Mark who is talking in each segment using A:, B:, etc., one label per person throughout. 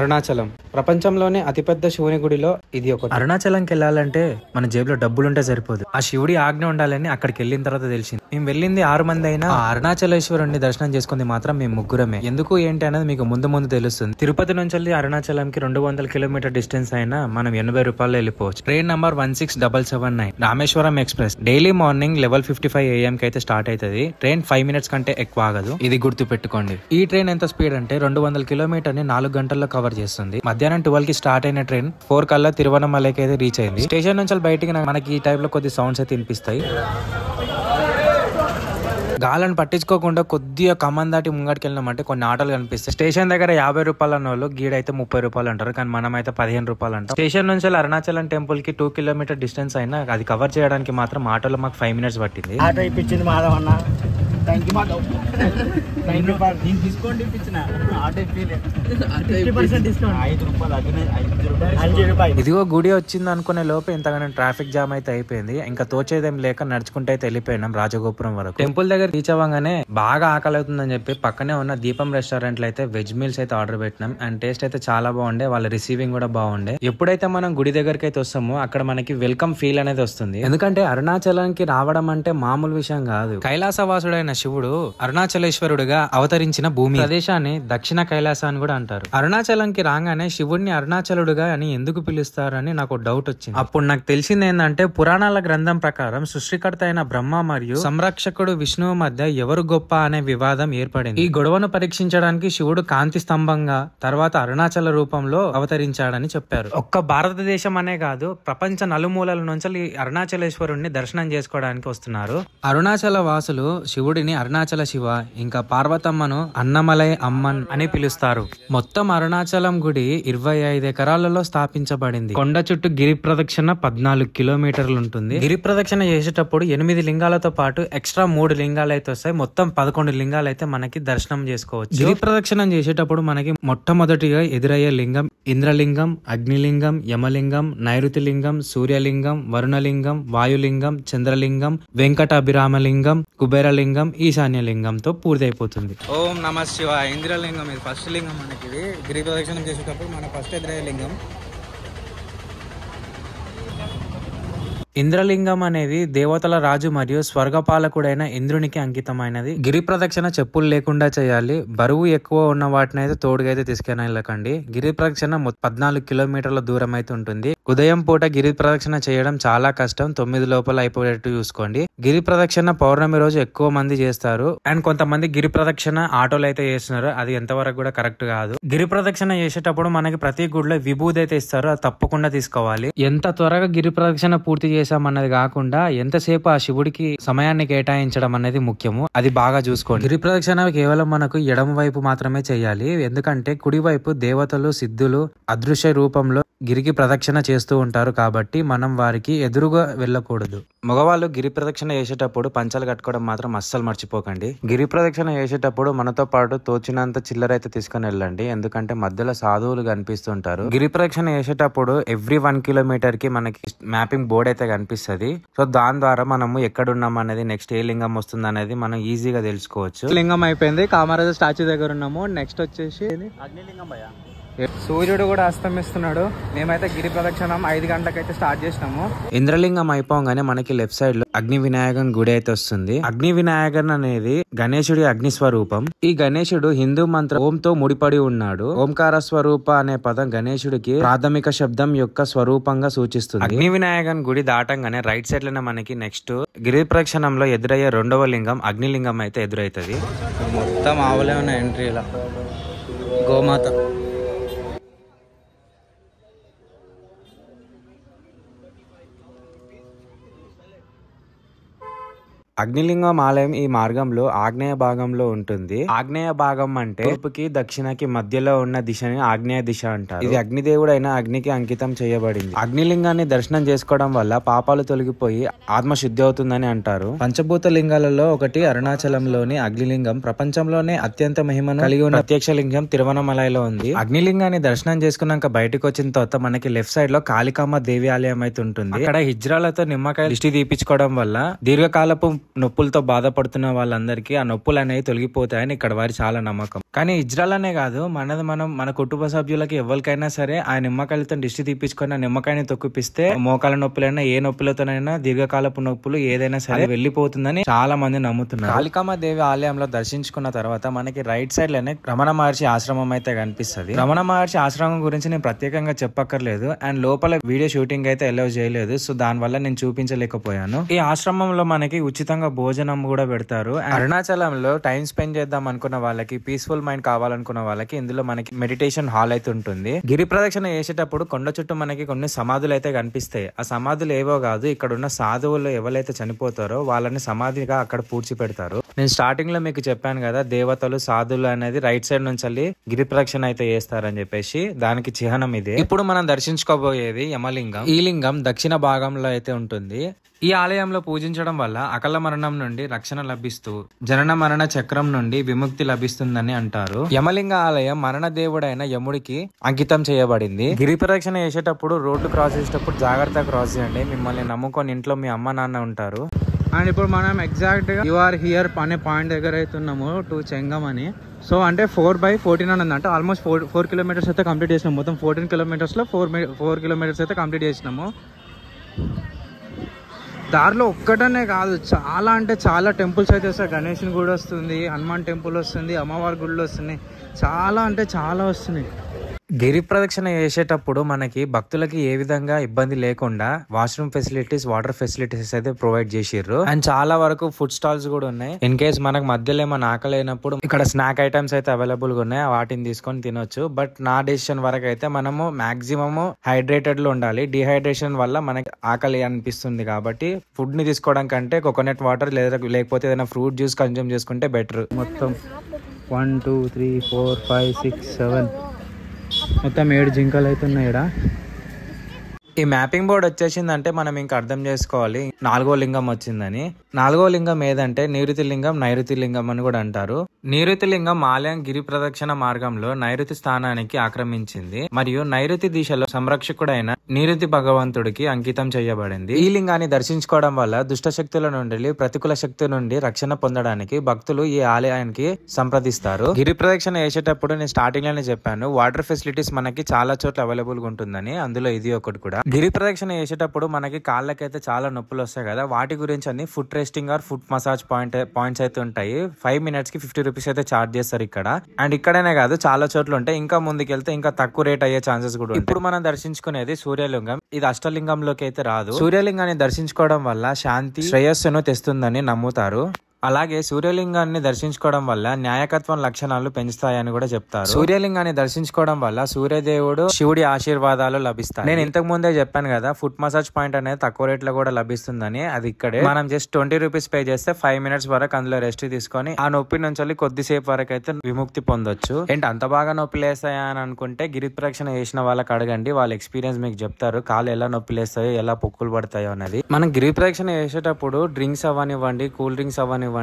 A: అరుణాచలం ప్రపంచంలోనే అతిపెద్ద శివుని గుడిలో ఇది ఒకటి. అరుణాచలంకి వెళ్ళాలంటే మన జేబులో డబ్బులుంటే సరిపోదు, ఆ శివుడి ఆజ్ఞ ఉండాలని అక్కడికి వెళ్ళిన తర్వాత తెలిసింది. మేము వెళ్ళింది 6 మంది అయినా ఆ అరుణాచలేశ్వరుని దర్శనం చేసుకుంది మాత్రం మేము ముగ్గురమే. ఎందుకు ఏంటి అనేది మీకు ముందు ముందు తెలుస్తుంది. తిరుపతి నుంచి వెళ్ళి అరుణాచలంకి 200 కిలోమీటర్ డిస్టెన్స్ అయినా మనం 80 రూపాయలు వెళ్ళిపోవచ్చు. Train number 16779 Rameswaram express daily morning 11:55 AM కి అయితే స్టార్ట్ అవుతుంది. ట్రైన్ 5 మినిట్స్ కంటే ఎక్కువ ఆగదు, ఇది గుర్తు పెట్టుకోండి. ఈ ట్రైన్ ఎంత స్పీడ్ అంటే 200 కిలోమీటర్ ని 4 గంటల్లో కవర్ చేస్తుంది. మధ్యాహ్నం 12 కి స్టార్ట్ అయిన ట్రైన్ 4 కల్లా తిరువనమలైకి అయితే రీచ్ అయింది. స్టేషన్ నుంచి బయటికి మనకి ఈ టైప్ లో కొద్ది సౌండ్స్ అయితే వినిపిస్తాయి. గాలను పట్టించుకోకుండా కొద్దిగా కమ్మం దాటి ముంగటికి వెళ్ళినామంటే కొన్ని ఆటోలు కనిపిస్తాయి. స్టేషన్ దగ్గర 50 రూపాయలు అన్న వాళ్ళు గీడైతే 30 రూపాయలు అంటారు, కానీ మనం అయితే 15 రూపాయలు అంటాం. స్టేషన్ నుంచి అరుణాచలం టెంపుల్ కి 2 కిలోమీటర్ డిస్టెన్స్ అయినా అది కవర్ చేయడానికి మాత్రం ఆటోలో మాకు 5 మినిట్స్ పట్టింది.
B: ఆటో ఇప్పించింది మాధవ్ అన్న, థ్యాంక్ యూ మాధవ్. డిస్కౌంట్ ఇప్పించిన ఆటో
A: ఇదిగో గుడి వచ్చింది అనుకునే లోపు ఇంతగానో ట్రాఫిక్ జామ్ అయితే అయిపోయింది. ఇంకా తోచేదేం లేక నడుచుకుంటే అయితే వెళ్ళిపోయినాం రాజగోపురం వరకు. టెంపుల్ దగ్గర రీచ్ అవ్వగానే బాగా ఆకలి అవుతుందని చెప్పి పక్కనే ఉన్న దీపం రెస్టారెంట్ లో అయితే వెజ్ మీల్స్ అయితే ఆర్డర్ పెట్టినాం. అండ్ టేస్ట్ అయితే చాలా బాగుండే, వాళ్ళ రిసీవింగ్ కూడా బాగుండే. ఎప్పుడైతే మనం గుడి దగ్గరికి అయితే వస్తామో అక్కడ మనకి వెల్కమ్ ఫీల్ అనేది వస్తుంది. ఎందుకంటే అరుణాచలానికి రావడం అంటే మామూలు విషయం కాదు. కైలాసవాసుడైన శివుడు అరుణాచలేశ్వరుడుగా అవతరించిన భూమి ప్రదేశాన్ని దక్షిణ కైలాస అని కూడా అంటారు. అరుణాచలంకి రాగానే శివుడిని అరుణాచలుడుగా అని ఎందుకు పిలుస్తారని నాకు డౌట్ వచ్చింది. అప్పుడు నాకు తెలిసింది ఏంటంటే పురాణాల గ్రంథం ప్రకారం సృష్టికర్త అయిన బ్రహ్మ మరియు సంరక్షకుడు విష్ణువు మధ్య ఎవరు గొప్ప అనే వివాదం ఏర్పడింది. ఈ గొడవను పరీక్షించడానికి శివుడు కాంతి స్తంభంగా తర్వాత అరుణాచల రూపంలో అవతరించాడని చెప్పారు. ఒక్క భారతదేశం అనే కాదు, ప్రపంచ నలుమూలల నుంచి అరుణాచలేశ్వరుణ్ణి దర్శనం చేసుకోవడానికి వస్తున్నారు. అరుణాచల వాసులు శివుడిని అరుణాచల శివ ఇంకా పార్వతమ్మను అన్నమలై అమ్మన్ అని పిలుస్తారు. మొత్తం అరుణాచలం గుడి 25 ఎకరాలలో స్థాపించబడింది. కొండ చుట్టూ గిరి ప్రదక్షిణ 14 కిలోమీటర్లు ఉంటుంది. గిరి ప్రదక్షిణ చేసేటప్పుడు 8 లింగాలతో పాటు ఎక్స్ట్రా 3 లింగాలు అయితే వస్తాయి. మొత్తం 11 లింగాలు అయితే మనకి దర్శనం చేసుకోవచ్చు. గిరి ప్రదక్షిణం చేసేటప్పుడు మనకి మొట్టమొదటిగా ఎదురయ్యే లింగం ఇంద్రలింగం, అగ్నిలింగం, యమలింగం, నైరుతి లింగం, సూర్యలింగం, వరుణలింగం, వాయులింగం, చంద్రలింగం, వెంకటాభిరామలింగం, కుబేరలింగం, ఈశాన్యలింగంతో పూర్తయిపోతుంది. ఓం నమ శివ. ఇంద్రలింగం ఇది ఫస్ట్ లింగం మనకి. ఇది గిరి ప్రదక్షిణం చేసేటప్పుడు మన ఫస్ట్ ఎదురయ్యే లింగం. ఇంద్రలింగం అనేది దేవతల రాజు మరియు స్వర్గపాలకుడైన ఇంద్రునికి అంకితమైనది. గిరి ప్రదక్షిణ చెప్పులు లేకుండా చేయాలి. బరువు ఎక్కువ ఉన్న వాటిని అయితే తోడుగా అయితే తీసుకెళ్ళకండి. గిరి ప్రదక్షిణ 14 కిలోమీటర్ల దూరం అయితే ఉంటుంది. ఉదయం పూట గిరి ప్రదక్షిణ చేయడం చాలా కష్టం. 9 లోపల అయిపోయేట్టు చూసుకోండి. గిరి ప్రదక్షిణ పౌర్ణమి రోజు ఎక్కువ మంది చేస్తారు. అండ్ కొంతమంది గిరి ప్రదక్షిణ ఆటోలు అయితే చేస్తున్నారు, అది ఎంతవరకు కూడా కరెక్ట్ కాదు. గిరి ప్రదక్షిణ చేసేటప్పుడు మనకి ప్రతి గుడిలో విభూది అయితే ఇస్తారు, అది తప్పకుండా తీసుకోవాలి. ఎంత త్వరగా గిరి ప్రదక్షిణ పూర్తి చేసామన్నది కాకుండా ఎంతసేపు ఆ శివుడికి సమయాన్ని కేటాయించడం అనేది ముఖ్యము, అది బాగా చూసుకోండి. గిరి ప్రదక్షిణ కేవలం మనకు ఎడమ వైపు మాత్రమే చేయాలి, ఎందుకంటే కుడి వైపు దేవతలు సిద్ధులు అదృశ్య రూపంలో గిరికి ప్రదక్షిణ చేస్తూ ఉంటారు కాబట్టి మనం వారికి ఎదురుగా వెళ్ళకూడదు. మగవాళ్ళు గిరి ప్రదక్షిణ చేసేటప్పుడు పంచలు కట్టుకోవడం మాత్రం అస్సలు మర్చిపోకండి. గిరి ప్రదక్షిణ చేసేటప్పుడు మనతో పాటు తోచినంత చిల్లర అయితే తీసుకుని వెళ్ళండి, ఎందుకంటే మధ్యలో సాధువులు కనిపిస్తుంటారు. గిరి ప్రదక్షిణ చేసేటప్పుడు ఎవ్రీ 1 కిలోమీటర్ కి మనకి మ్యాపింగ్ బోర్డ్ అయితే కనిపిస్తుంది. సో దాని ద్వారా మనము ఎక్కడున్నాం అనేది, నెక్స్ట్ ఏ లింగం వస్తుంది అనేది మనం ఈజీగా తెలుసుకోవచ్చు. లింగం అయిపోయింది, కామరాజు స్టాచ్యూ దగ్గర ఉన్నాము. నెక్స్ట్ వచ్చేసి
B: అగ్నిలింగం భయ్యా.
A: సూర్యుడు కూడా అస్తమిస్తున్నాడు. మేమైతే గిరి ప్రదక్షిణం 5 గంటలకైతే స్టార్ట్ చేసినాము. ఇంద్రలింగం అయిపోగానే మనకి లెఫ్ట్ సైడ్ లో అగ్ని వినాయకన్ గుడి అయితే వస్తుంది. అగ్ని వినాయకన్ అనేది గణేశుడి అగ్ని స్వరూపం. ఈ గణేశుడు హిందూ మంత్రం ఓంతో ముడిపడి ఉన్నాడు. ఓంకార స్వరూప అనే పదం గణేశుడికి ప్రాథమిక శబ్దం యొక్క స్వరూపంగా సూచిస్తుంది. అగ్ని వినాయకన్ గుడి దాటంగానే రైట్ సైడ్ లోనే మనకి నెక్స్ట్ గిరి ప్రదక్షిణంలో ఎదురయ్యే 2వ లింగం అగ్నిలింగం అయితే ఎదురైతుంది. మొత్తం ఆవులే ఉన్న ఎంట్రీలా గోమాత. అగ్నిలింగం ఆలయం ఈ మార్గంలో ఆగ్నేయ భాగంలో ఉంటుంది. ఆగ్నేయ భాగం అంటే తూర్పుకి దక్షిణకి మధ్యలో ఉన్న దిశని ఆగ్నేయ దిశ అంటారు. ఇది అగ్నిదేవుడైన అగ్నికి అంకితం చేయబడింది. అగ్నిలింగాన్ని దర్శనం చేసుకోవడం వల్ల పాపాలు తొలగిపోయి ఆత్మ శుద్ధి అవుతుందని అంటారు. పంచభూత లింగాలలో ఒకటి అరుణాచలంలోని అగ్నిలింగం ప్రపంచంలోనే అత్యంత మహిమను కలిగి ఉన్న ప్రత్యక్ష లింగం తిరువనమలైలో ఉంది. అగ్నిలింగాన్ని దర్శనం చేసుకున్నాక బయటకు వచ్చిన తర్వాత మనకి లెఫ్ట్ సైడ్ లో కాళికామ్మ దేవి ఆలయం అయితే ఉంటుంది. అక్కడ హిజ్రాలతో నిమ్మకాయ దిష్టి తీపించుకోవడం వల్ల దీర్ఘకాలపు నొప్పులతో బాధపడుతున్న వాళ్ళందరికీ ఆ నొప్పులు అనేవి తొలగిపోతాయని ఇక్కడ వారి చాలా నమ్మకం. కానీ ఇజ్రాయల్ అనే కాదు, మన కుటుంబ సభ్యులకి ఎవరికైనా సరే ఆ నిమ్మకాయలతో దిష్టి తీపించుకొని ఆ నిమ్మకాయని తొక్కిపిస్తే మోకాల నొప్పులైనా ఏ నొప్పులతోనైనా దీర్ఘకాలపు నొప్పులు ఏదైనా సరే వెళ్ళిపోతుందని చాలా మంది నమ్ముతున్నారు. కాళికాంబ దేవి ఆలయంలో దర్శించుకున్న తర్వాత మనకి రైట్ సైడ్ లోనే రమణ మహర్షి ఆశ్రమం అయితే కనిపిస్తుంది. రమణ మహర్షి ఆశ్రమం గురించి నేను ప్రత్యేకంగా చెప్పక్కర్లేదు, అండ్ లోపల వీడియో షూటింగ్ అయితే అలౌ చేయలేదు, సో దాని వల్ల నేను చూపించలేకపోయాను. ఈ ఆశ్రమంలో మనకి ఉచితంగా భోజనం కూడా పెడతారు. అరుణాచలంలో టైం స్పెండ్ చేద్దాం అనుకున్న వాళ్ళకి, పీస్ఫుల్ మైండ్ కావాలనుకున్న వాళ్ళకి ఇందులో మనకి మెడిటేషన్ హాల్ అయితే ఉంటుంది. గిరి ప్రదక్షిణ చేసేటప్పుడు కొండ చుట్టూ మనకి కొన్ని సమాధులు అయితే కనిపిస్తాయి. ఆ సమాధులు ఏవో కాదు, ఇక్కడ ఉన్న సాధువులు ఎవరైతే చనిపోతారో వాళ్ళని సమాధిగా అక్కడ పూడ్చి పెడతారు. నేను స్టార్టింగ్ లో మీకు చెప్పాను కదా, దేవతలు సాధువులు అనేది రైట్ సైడ్ నుంచి వెళ్ళి గిరి ప్రదక్షిణ అయితే చేస్తారని చెప్పేసి, దానికి చిహ్నం ఇదే. ఇప్పుడు మనం దర్శించుకోబోయేది యమలింగం. ఈ లింగం దక్షిణ భాగంలో అయితే ఉంటుంది. ఈ ఆలయంలో పూజించడం వల్ల అకాల మరణం నుండి రక్షణ లభిస్తూ జనన మరణ చక్రం నుండి విముక్తి లభిస్తుందని అంటారు. యమలింగ ఆలయం మరణ దేవుడైన యముడికి అంకితం చేయబడింది. గిరి ప్రదక్షిణ చేసేటప్పుడు రోడ్లు క్రాస్ చేసేటప్పుడు జాగ్రత్తగా క్రాస్ చేయండి. మిమ్మల్ని నమ్ముకొని ఇంట్లో మీ అమ్మ నాన్న ఉంటారు.
B: అండ్ ఇప్పుడు మనం ఎగ్జాక్ట్ గా యు ఆర్ హియర్ అనే పాయింట్ దగ్గర అవుతున్నాము, టు చెంగం అని. సో అంటే 4/14 అని ఉంది, అంటే ఆల్మోస్ట్ 4 కిలోమీటర్స్ అయితే కంప్లీట్ చేసినాము. మొత్తం 14 కిలోమీటర్స్ లో 4 కిలోమీటర్స్ అయితే కంప్లీట్ చేసినాము. దారిలో ఒక్కటనే కాదు, చాలా అంటే చాలా టెంపుల్స్ అయితే వస్తాయి. గణేషుని గుడి వస్తుంది, హనుమాన్ టెంపుల్ వస్తుంది, అమ్మవారి గుళ్ళు వస్తున్నాయి, చాలా అంటే చాలా వస్తున్నాయి.
A: గిరి ప్రదక్షిణ చేసేటప్పుడు మనకి భక్తులకి ఏ విధంగా ఇబ్బంది లేకుండా వాష్రూమ్ ఫెసిలిటీస్, వాటర్ ఫెసిలిటీస్ అయితే ప్రొవైడ్ చేసిర్రు. అండ్ చాలా వరకు ఫుడ్ స్టాల్స్ కూడా ఉన్నాయి. ఇన్ కేస్ మనకు మధ్యలో ఏమైనా ఆకలేనప్పుడు ఇక్కడ స్నాక్ ఐటమ్స్ అయితే అవైలబుల్ గా ఉన్నాయి, వాటిని తీసుకొని తినొచ్చు. బట్ నా డెసిషన్ వరకు అయితే మనము మాక్సిమం హైడ్రేటెడ్ లో ఉండాలి. డిహైడ్రేషన్ వల్ల మనకి ఆకలి అనిపిస్తుంది కాబట్టి ఫుడ్ ని తీసుకోవడం కంటే కోకోనట్ వాటర్ లేకపోతే ఏదైనా ఫ్రూట్ జ్యూస్ కన్జ్యూమ్ చేసుకుంటే బెటర్.
B: మొత్తం 1 2 3 4 5 6 7 మొత్తం 7 జింకలు అయితే ఉన్నాయి ఇక్కడ.
A: ఈ మ్యాపింగ్ బోర్డ్ వచ్చేసిందంటే మనం ఇంకా అర్థం చేసుకోవాలి 4వ లింగం వచ్చిందని. 4వ లింగం ఏదంటే నైరుతి లింగం, నైరుతి లింగం అని కూడా అంటారు. నైరుతి లింగం ఆలయం గిరి ప్రదక్షిణ మార్గంలో నైరుతి స్థానానికి ఆక్రమించింది మరియు నైరుతి దిశలో సంరక్షకుడైన నైరుతి భగవంతుడికి అంకితం చేయబడింది. ఈ లింగాన్ని దర్శించుకోవడం వల్ల దుష్ట శక్తుల నుండి, ప్రతికూల శక్తి నుండి రక్షణ పొందడానికి భక్తులు ఈ ఆలయానికి సంప్రదిస్తారు. గిరి ప్రదక్షిణ చేసేటప్పుడు నేను స్టార్టింగ్ లోనే చెప్పాను, వాటర్ ఫెసిలిటీస్ మనకి చాలా చోట్ల అవైలబుల్ గా ఉంటుందని. అందులో ఇది ఒకటి కూడా. గిరి ప్రదక్షిణ చేసేటప్పుడు మనకి కాళ్ళకైతే చాలా నొప్పులు వస్తాయి కదా, వాటి గురించి అన్ని foot resting or foot massage points అయితే ఉంటాయి. 5 minutes కి 50 rupees అయితే చార్జ్ చేస్తారు ఇక్కడ. అండ్ ఇక్కడనే కాదు, చాలా చోట్ల ఉంటాయి. ఇంకా ముందుకెళ్తే ఇంకా తక్కువ రేట్ అయ్యే ఛాన్సెస్ కూడా ఉంటాయి. ఇప్పుడు మనం దర్శించుకునేది సూర్యలింగం. ఇది అష్టలింగంలోకి అయితే రాదు. సూర్యలింగాన్ని దర్శించుకోవడం వల్ల శాంతి, శ్రేయస్సును తెస్తుందని నమ్ముతారు. అలాగే సూర్యలింగాన్ని దర్శించుకోవడం వల్ల న్యాయకత్వం లక్షణాలు పెంచుతాయని కూడా చెప్తారు. సూర్యలింగాన్ని దర్శించుకోవడం వల్ల సూర్యదేవుడు, శివుడి ఆశీర్వాదాలు లభిస్తాయి. నేను ఇంతకు ముందే చెప్పాను కదా, ఫుట్ మసాజ్ పాయింట్ అనేది తక్కువ రేట్ లో కూడా లభిస్తుందని. అది ఇక్కడే మనం జస్ట్ 20 rupees పే చేస్తే 5 minutes వరకు అందులో రెస్ట్ తీసుకొని ఆ నొప్పి నుంచి కొద్దిసేపు వరకు అయితే విముక్తి పొందొచ్చు. ఏంటి అంత బాగా నొప్పి లేస్తాయా అని అనుకుంటే గిరి ప్రదక్షిణ చేసిన వాళ్ళకి అడగండి, వాళ్ళ ఎక్స్పీరియన్స్ మీకు చెప్తారు. కాళ్ళు ఎలా నొప్పి లేస్తాయో, ఎలా పొక్కులు పడతాయో అనేది. మనం గిరి ప్రదక్షిణ చేసేటప్పుడు డ్రింక్స్ అవ్వనివ్వండి, కూల్ డ్రింక్స్ అవ్వనివ్వండి,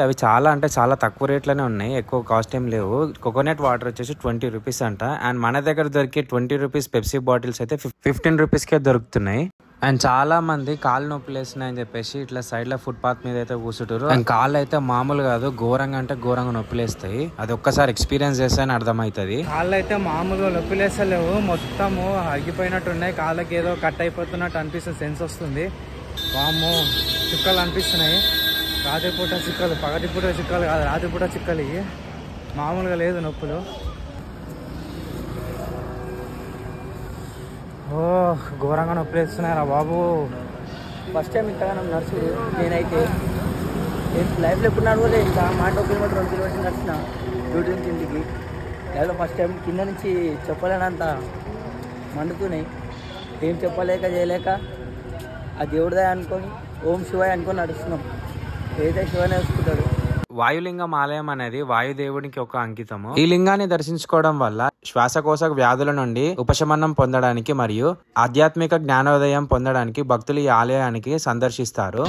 A: అవి చాలా అంటే చాలా తక్కువ రేట్లోనే ఉన్నాయి, ఎక్కువ కాస్ట్ ఏం లేవు. కోకోనట్ వాటర్ వచ్చేసి 20 rupees అంట. అండ్ మన దగ్గర దొరికే 20 rupees పెప్సీ బాటిల్స్ అయితే 15 rupees కే దొరుకుతున్నాయి. అండ్ చాలా మంది కాళ్ళు నొప్పి లేస్తున్నాయని చెప్పేసి ఇట్లా సైడ్ లో ఫుట్ పాత్ మీద అయితే కూర్చుంటారు. అండ్ కాళ్ళు అయితే మామూలు కాదు, ఘోరంగా అంటే ఘోరంగా నొప్పి లేస్తాయి. అది ఒక్కసారి ఎక్స్పీరియన్స్ చేస్తే అర్థమవుతుంది.
B: కాళ్ళు అయితే మామూలుగా నొప్పి లేస్తలేవు, మొత్తము అగ్గిపోయినట్టు ఉన్నాయి. కాళ్ళకి ఏదో కట్ అయిపోతున్నట్టు అనిపిస్తుంది, సెన్స్ వస్తుంది. వామ్మో, చుక్కలు అనిపిస్తున్నాయి. రాత్రిపూట చిక్కలు, పగటిపూట చిక్కలు కాదు, రాత్రిపూట చిక్కలు. ఇవి మామూలుగా లేదు నొప్పులు. ఓ ఘోరంగా నొప్పి వేస్తున్నారా బాబు.
C: First time ఇంతగానో నడుచుడు. నేనైతే లైఫ్లో ఎప్పుడు నడవలే. ఇంకా మాట 1 కిలోమీటర్ 2 కిలోమీటర్లు నడిచిన డ్యూటీ నుంచి ఇంటికి. లైఫ్లో ఫస్ట్ టైం కింద నుంచి చెప్పలేనంత మండుతున్నాయి. ఏం చెప్పలేక చేయలేక ఆ దేవుడిదే అనుకొని ఓం శివాయ అనుకొని నడుస్తున్నాం. ఏదైతే శివనే వేసుకుంటాడు.
A: వాయులింగం ఆలయం అనేది వాయుదేవునికి ఒక అంకితము. ఈ లింగాన్ని దర్శించుకోవడం వల్ల శ్వాసకోశ వ్యాధుల నుండి ఉపశమనం పొందడానికి మరియు ఆధ్యాత్మిక జ్ఞానోదయం పొందడానికి భక్తులు ఈ ఆలయానికి సందర్శిస్తారు.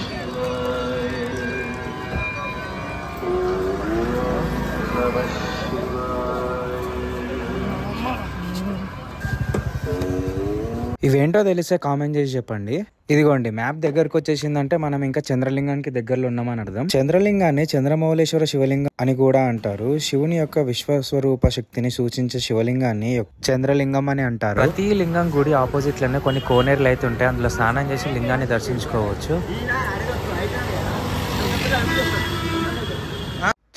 A: ఇవేంటో తెలిస్తే కామెంట్ చేసి చెప్పండి. ఇదిగోండి మ్యాప్ దగ్గరకు వచ్చేసిందంటే మనం ఇంకా చంద్రలింగానికి దగ్గరలో ఉన్నామని అర్థం. చంద్రలింగాన్ని చంద్రమౌళేశ్వర శివలింగం అని కూడా అంటారు. శివుని యొక్క విశ్వస్వరూప శక్తిని సూచించే శివలింగాన్ని చంద్రలింగం అని అంటారు. ప్రతి లింగం గుడి ఆపోజిట్ లోనే కొన్ని కోనేరులు అయితే ఉంటాయి. అందులో స్నానం చేసి లింగాన్ని దర్శించుకోవచ్చు.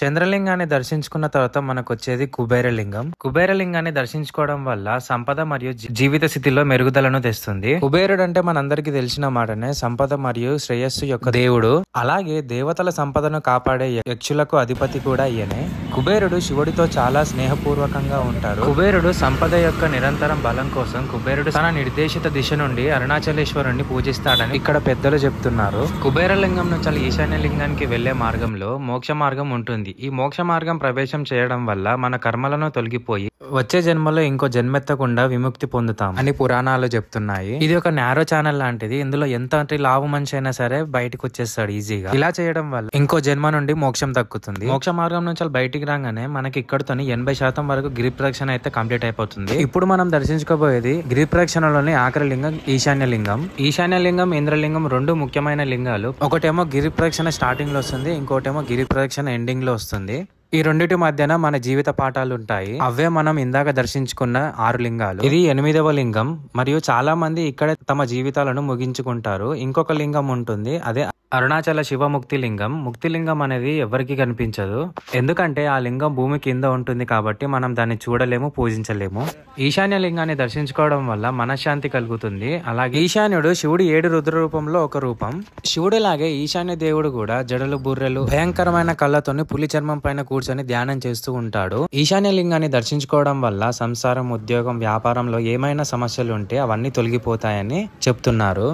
A: చంద్రలింగాన్ని దర్శించుకున్న తర్వాత మనకు వచ్చేది కుబేరలింగం. కుబేరలింగాన్ని దర్శించుకోవడం వల్ల సంపద మరియు జీవిత స్థితిలో మెరుగుదలను తెస్తుంది. కుబేరుడు అంటే మనందరికి తెలిసిన మాటనే, సంపద మరియు శ్రేయస్సు యొక్క దేవుడు. అలాగే దేవతల సంపదను కాపాడే యక్షులకు అధిపతి కూడా ఈయనే. కుబేరుడు శివుడితో చాలా స్నేహపూర్వకంగా ఉంటారు. కుబేరుడు సంపద యొక్క నిరంతరం బలం కోసం కుబేరుడు తన నిర్దేశిత దిశ నుండి అరుణాచలేశ్వరుణ్ణి పూజిస్తాడని ఇక్కడ పెద్దలు చెప్తున్నారు. కుబేరలింగం నుంచి ఈశాన్య లింగానికి వెళ్లే మార్గంలో మోక్ష మార్గం ఉంటుంది. ఈ మోక్ష మార్గం ప్రవేశం చేయడం వల్ల మన కర్మలను తొలగిపోయి వచ్చే జన్మలో ఇంకో జన్మెత్తకుండా విముక్తి పొందుతాం అని పురాణాలు చెప్తున్నాయి. ఇది ఒక నారో ఛానల్ లాంటిది. ఇందులో ఎంత లావు మనిషి అయినా సరే బయటకు వచ్చేస్తాడు ఈజీగా. ఇలా చేయడం వల్ల ఇంకో జన్మ నుండి మోక్షం దక్కుతుంది. మోక్ష మార్గం నుంచి బయటికి రాగానే మనకి ఇక్కడతో 80% వరకు గిరి ప్రదక్షిణ అయితే కంప్లీట్ అయిపోతుంది. ఇప్పుడు మనం దర్శించుకోబోయేది గిరి ప్రదక్షిణలోని ఆఖరి లింగం ఈశాన్య లింగం. ఈశాన్య లింగం, ఇంద్రలింగం రెండు ముఖ్యమైన లింగాలు. ఒకటేమో గిరి ప్రదక్షిణ స్టార్టింగ్ లో వస్తుంది, ఇంకోటేమో గిరి ప్రదక్షిణ ఎండింగ్ లో వస్తుంది. ఈ రెండిటి మధ్యన మన జీవిత పాఠాలు ఉంటాయి. అవే మనం ఇందాక దర్శించుకున్న 6 లింగాలు. ఇది 8వ లింగం మరియు చాలా మంది ఇక్కడ తమ జీవితాలను ముగించుకుంటారు. ఇంకొక లింగం ఉంటుంది, అదే అరుణాచల శివముక్తి లింగం. ముక్తి లింగం అనేది ఎవరికి కనిపించదు, ఎందుకంటే ఆ లింగం భూమి కింద ఉంటుంది కాబట్టి మనం దాన్ని చూడలేము, పూజించలేము. ఈశాన్య లింగాన్ని దర్శించుకోవడం వల్ల మనశ్శాంతి కలుగుతుంది. అలాగే ఈశాన్యుడు శివుడు 7 రుద్ర రూపంలో ఒక రూపం. శివుడిలాగే ఈశాన్య దేవుడు కూడా జడలు, బుర్రెలు, భయంకరమైన కళ్ళతోని పులి చర్మం పైన కూర్చొని ధ్యానం చేస్తూ ఉంటాడు. ఈశాన్య లింగాన్ని దర్శించుకోవడం వల్ల సంసారం, ఉద్యోగం, వ్యాపారంలో ఏమైనా సమస్యలు ఉంటే అవన్నీ తొలగిపోతాయని చెప్తున్నారు.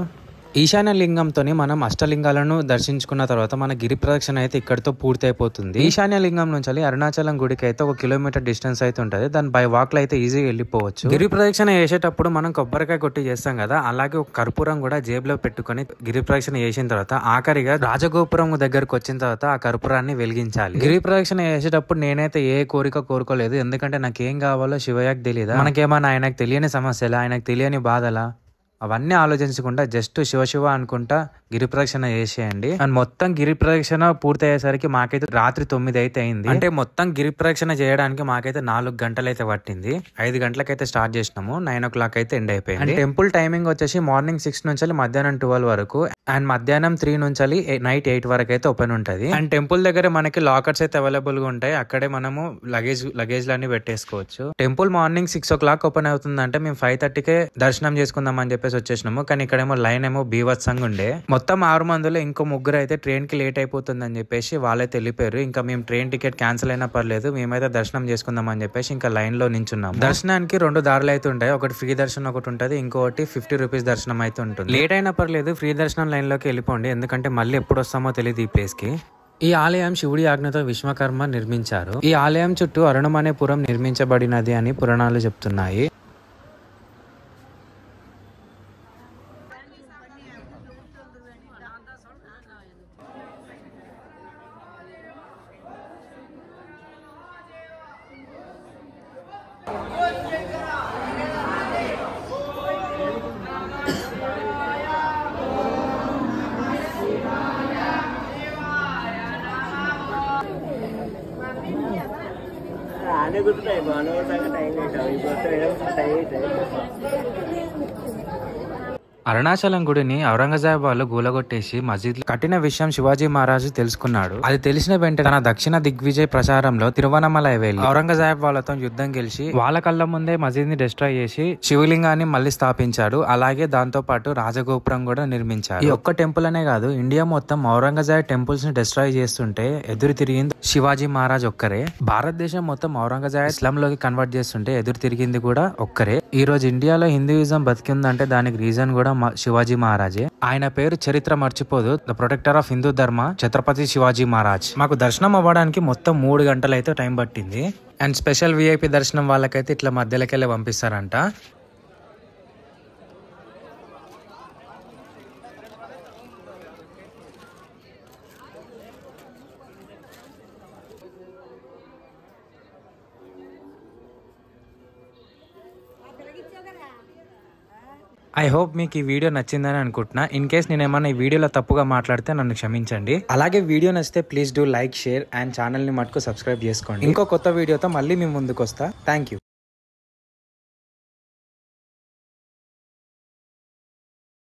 A: ఈశాన్య లింగంతో మనం అష్టలింగాలను దర్శించుకున్న తర్వాత మన గిరి ప్రదక్షిణ అయితే ఇక్కడితో పూర్తి అయిపోతుంది. ఈశాన్య లింగం నుంచి అరుణాచలం గుడికి అయితే 1 కిలోమీటర్ డిస్టెన్స్ అయితే ఉంటుంది. దాని బై వాక్ లో అయితే ఈజీగా వెళ్ళిపోవచ్చు. గిరి ప్రదక్షిణ చేసేటప్పుడు మనం కొబ్బరికాయ కొట్టి చేస్తాం కదా, అలాగే ఒక కర్పూరం కూడా జేబులో పెట్టుకుని గిరి ప్రదక్షిణ చేసిన తర్వాత ఆఖరిగా రాజగోపురం దగ్గరకు వచ్చిన తర్వాత ఆ కర్పూరాన్ని వెలిగించాలి. గిరి ప్రదక్షిణ చేసేటప్పుడు నేనైతే ఏ కోరిక కోరుకోలేదు, ఎందుకంటే నాకేం కావాలో శివయ్యకు తెలియదా, మనకేమన్నా ఆయనకు తెలియని సమస్యలా, ఆయనకు తెలియని బాధలా, అవన్నీ ఆలోచించకుండా జస్ట్ శివ అనుకుంటా గిరి ప్రదక్షిణ చేసేయండి. అండ్ మొత్తం గిరి ప్రదక్షిణ పూర్తి అయ్యేసరికి మాకైతే రాత్రి 9 అయితే అయింది. అంటే మొత్తం గిరి ప్రదక్షిణ చేయడానికి మాకైతే 4 గంటలు అయితే పట్టింది. 5 గంటలకైతే స్టార్ట్ చేసినాము, 9 o'clock అయితే ఎండ్ అయిపోయింది. అండ్ టెంపుల్ టైమింగ్ వచ్చేసి మార్నింగ్ 6 నుంచి మధ్యాహ్నం 12 వరకు, అండ్ మధ్యాహ్నం 3 నుంచి నైట్ 8 వరకు అయితే ఓపెన్ ఉంటది. అండ్ టెంపుల్ దగ్గర మనకి లాకర్స్ అయితే అవైలబుల్ గా ఉంటాయి. అక్కడే మనము లగేజ్ లన్నీ పెట్టేసుకోవచ్చు. టెంపుల్ మార్నింగ్ 6 o'clock ఓపెన్ అవుతుందంటే మేము 5:30కే దర్శనం చేసుకుందాం అని చెప్పేసి వచ్చేసినాము. కానీ ఇక్కడేమో లైన్ ఏమో బీభత్సంగా ఉండే. మొత్తం 6 మందిలో ఇంకో 3 అయితే ట్రైన్ కి లేట్ అయిపోతుంది అని చెప్పేసి వాళ్ళైతే వెళ్ళిపోయారు. ఇంకా మేము ట్రైన్ టికెట్ క్యాన్సిల్ అయినా పర్లేదు, మేమైతే దర్శనం చేసుకుందాం అని చెప్పేసి ఇంకా లైన్ లో నించున్నాం. దర్శనానికి 2 దారులు అయితే ఉంటాయి. ఒకటి ఫ్రీ దర్శనం ఒకటి ఉంటుంది, ఇంకోటి 50 రూపీస్ దర్శనం అయితే ఉంటుంది. లేట్ అయినా పర్లేదు, ఫ్రీ దర్శనం లైన్ లోకి వెళ్ళిపోండి, ఎందుకంటే మళ్ళీ ఎప్పుడు వస్తామో తెలియదు ఈ ప్లేస్ కి. ఈ ఆలయం శివుడి ఆజ్ఞతో విశ్వకర్మ నిర్మించారు. ఈ ఆలయం చుట్టూ అరుణమనేపురం నిర్మించబడినది అని పురాణాలు చెప్తున్నాయి.
C: आने को तो टाइम आने वाला टाइम है, टाइम
A: అరుణాచలం గుడిని ఔరంగజేబ్ వాళ్ళు గూలగొట్టేసి మసీద్ కట్టిన విషయం శివాజీ మహారాజు తెలుసుకున్నాడు. అది తెలిసిన వెంటనే తన దక్షిణ దిగ్విజయ్ ప్రచారంలో తిరువనమలై వెళ్లి ఔరంగజేబ్ వాళ్ళతో యుద్ధం గెలిచి వాళ్ళ కళ్ళ ముందే మసీద్ ని డిస్ట్రాయ్ చేసి శివలింగాన్ని మళ్ళీ స్థాపించాడు. అలాగే దాంతో పాటు రాజగోపురం కూడా నిర్మించాడు. ఈ ఒక్క టెంపుల్ అనే కాదు, ఇండియా మొత్తం ఔరంగజేబ్ టెంపుల్స్ ని డిస్ట్రాయ్ చేస్తుంటే ఎదురు తిరిగింది శివాజీ మహారాజ్ ఒక్కరే. భారతదేశం మొత్తం ఔరంగజేబ్ ఇస్లాం లోకి కన్వర్ట్ చేస్తుంటే ఎదురు తిరిగింది కూడా ఒక్కరే. ఈ రోజు ఇండియాలో హిందూయిజం బతికిందంటే దానికి రీజన్ కూడా శివాజీ మహారాజే. ఆయన పేరు చరిత్ర మర్చిపోదు, ద ప్రొటెక్టర్ ఆఫ్ హిందూ ధర్మ, ఛత్రపతి శివాజీ మహారాజ్. మాకు దర్శనం అవ్వడానికి మొత్తం 3 గంటలు అయితే టైం పట్టింది. అండ్ స్పెషల్ విఐపి దర్శనం వాళ్ళకైతే ఇట్లా మధ్యలోకి వెళ్ళి పంపిస్తారంట. ఐ హోప్ మీకు ఈ వీడియో నచ్చిందని అనుకుంటున్నా. ఇన్ కేస్ నేను ఏమన్నా ఈ వీడియోలో తప్పుగా మాట్లాడితే నన్ను క్షమించండి. అలాగే వీడియో నచ్చితే please do like, share and channel ని మటుకు సబ్స్క్రైబ్ చేసుకోండి. ఇంకో కొత్త వీడియోతో మళ్ళీ మీ ముందుకు వస్తా. Thank you.